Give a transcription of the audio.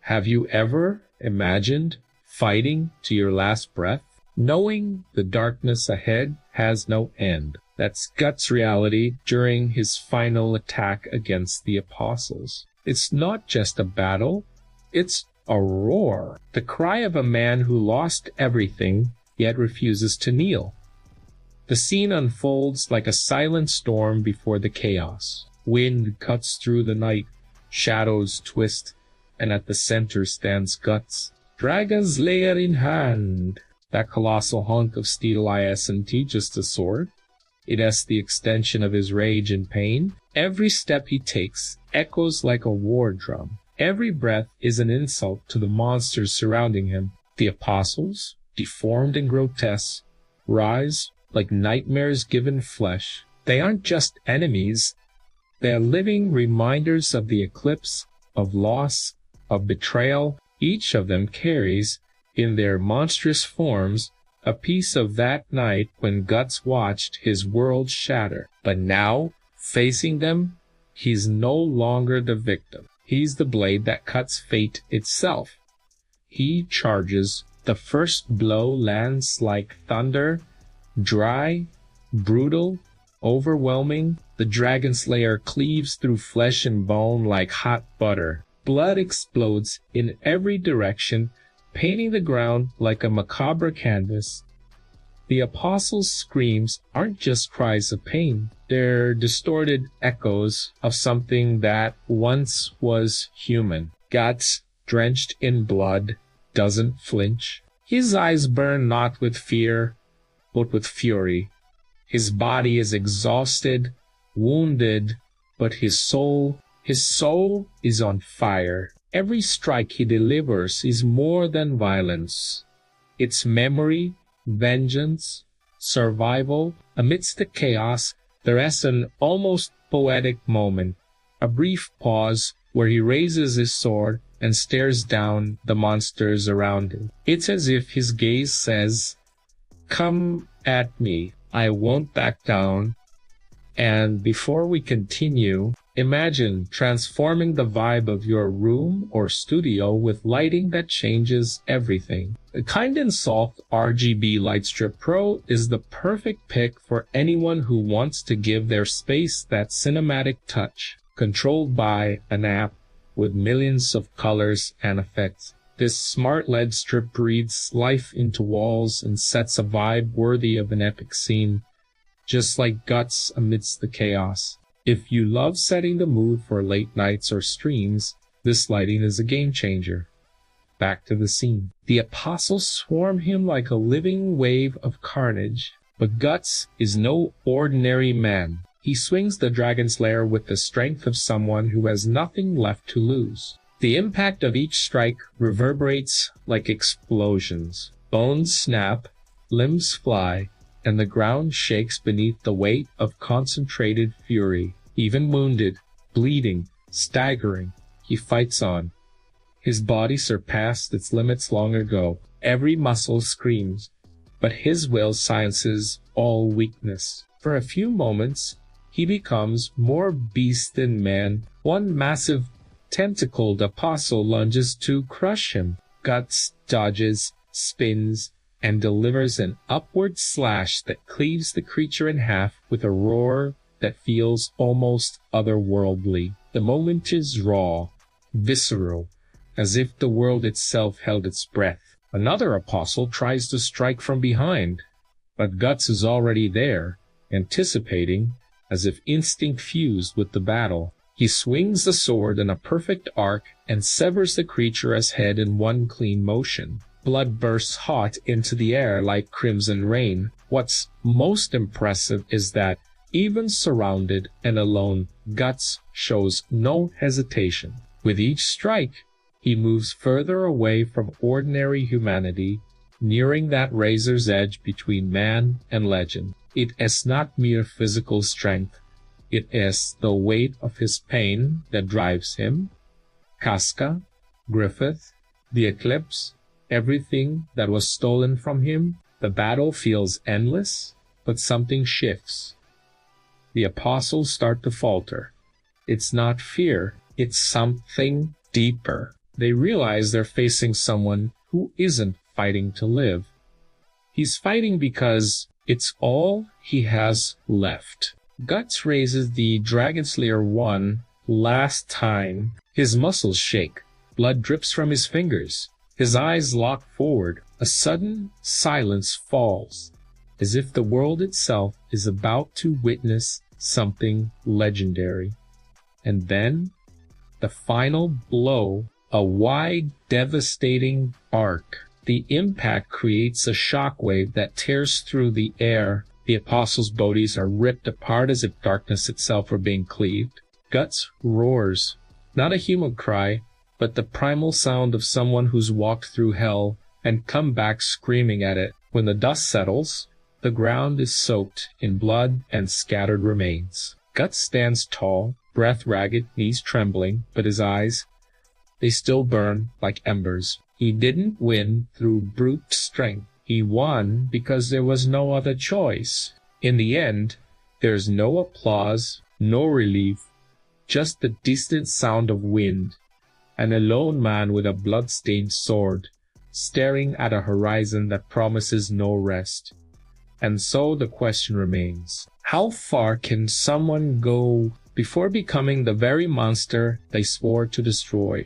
Have you ever imagined fighting to your last breath, knowing the darkness ahead has no end? That's Guts' reality during his final attack against the apostles. It's not just a battle, it's a roar. The cry of a man who lost everything, yet refuses to kneel. The scene unfolds like a silent storm before the chaos. Wind cuts through the night, shadows twist, and at the center stands Guts, Dragonslayer in hand. That colossal hunk of steel isn't just a sword. It is the extension of his rage and pain. Every step he takes echoes like a war drum. Every breath is an insult to the monsters surrounding him. The apostles, deformed and grotesque, rise like nightmares given flesh. They aren't just enemies. They are living reminders of the eclipse, of loss, of betrayal. Each of them carries, in their monstrous forms, a piece of that night when Guts watched his world shatter. But now, facing them, he's no longer the victim. He's the blade that cuts fate itself. He charges. The first blow lands like thunder, dry, brutal, overwhelming. The Dragonslayer cleaves through flesh and bone like hot butter. Blood explodes in every direction, painting the ground like a macabre canvas. The apostles' screams aren't just cries of pain. They're distorted echoes of something that once was human. Guts, drenched in blood, doesn't flinch. His eyes burn not with fear, but with fury. His body is exhausted, wounded, but his soul is on fire. Every strike he delivers is more than violence. It's memory, vengeance, survival. Amidst the chaos, there is an almost poetic moment, a brief pause where he raises his sword and stares down the monsters around him. It's as if his gaze says, "Come at me, I won't back down." And before we continue, imagine transforming the vibe of your room or studio with lighting that changes everything. The Kind and Soft RGB Lightstrip Pro is the perfect pick for anyone who wants to give their space that cinematic touch, controlled by an app with millions of colors and effects. This smart LED strip breathes life into walls and sets a vibe worthy of an epic scene, just like Guts amidst the chaos. If you love setting the mood for late nights or streams, this lighting is a game changer. Back to the scene. The apostles swarm him like a living wave of carnage, but Guts is no ordinary man. He swings the Dragonslayer with the strength of someone who has nothing left to lose. The impact of each strike reverberates like explosions. Bones snap, limbs fly, and the ground shakes beneath the weight of concentrated fury. Even wounded, bleeding, staggering, he fights on. His body surpassed its limits long ago. Every muscle screams, but his will silences all weakness. For a few moments, he becomes more beast than man. One massive tentacled apostle lunges to crush him. Guts dodges, spins, and delivers an upward slash that cleaves the creature in half with a roar that feels almost otherworldly. The moment is raw, visceral, as if the world itself held its breath. Another apostle tries to strike from behind, but Guts is already there, anticipating, as if instinct fused with the battle. He swings the sword in a perfect arc and severs the creature's head in one clean motion. Blood bursts hot into the air like crimson rain. What's most impressive is that, even surrounded and alone, Guts shows no hesitation. With each strike, he moves further away from ordinary humanity, nearing that razor's edge between man and legend. It is not mere physical strength. It is the weight of his pain that drives him. Casca, Griffith, the eclipse, everything that was stolen from him. The battle feels endless, but something shifts. The apostles start to falter. It's not fear, it's something deeper. they realize they're facing someone who isn't fighting to live. He's fighting because it's all he has left. Guts raises the Dragonslayer one last time. His muscles shake. Blood drips from his fingers. His eyes lock forward. A sudden silence falls, as if the world itself is about to witness something legendary. And then, the final blow, a wide, devastating arc. The impact creates a shockwave that tears through the air. The apostles' bodies are ripped apart as if darkness itself were being cleaved. Guts roars, not a human cry, but the primal sound of someone who's walked through hell and come back screaming at it. When the dust settles, the ground is soaked in blood and scattered remains. Guts stands tall, breath ragged, knees trembling, but his eyes, they still burn like embers. He didn't win through brute strength. He won because there was no other choice. In the end, there's no applause, no relief, just the distant sound of wind, and a lone man with a blood-stained sword, staring at a horizon that promises no rest. And so the question remains, how far can someone go before becoming the very monster they swore to destroy?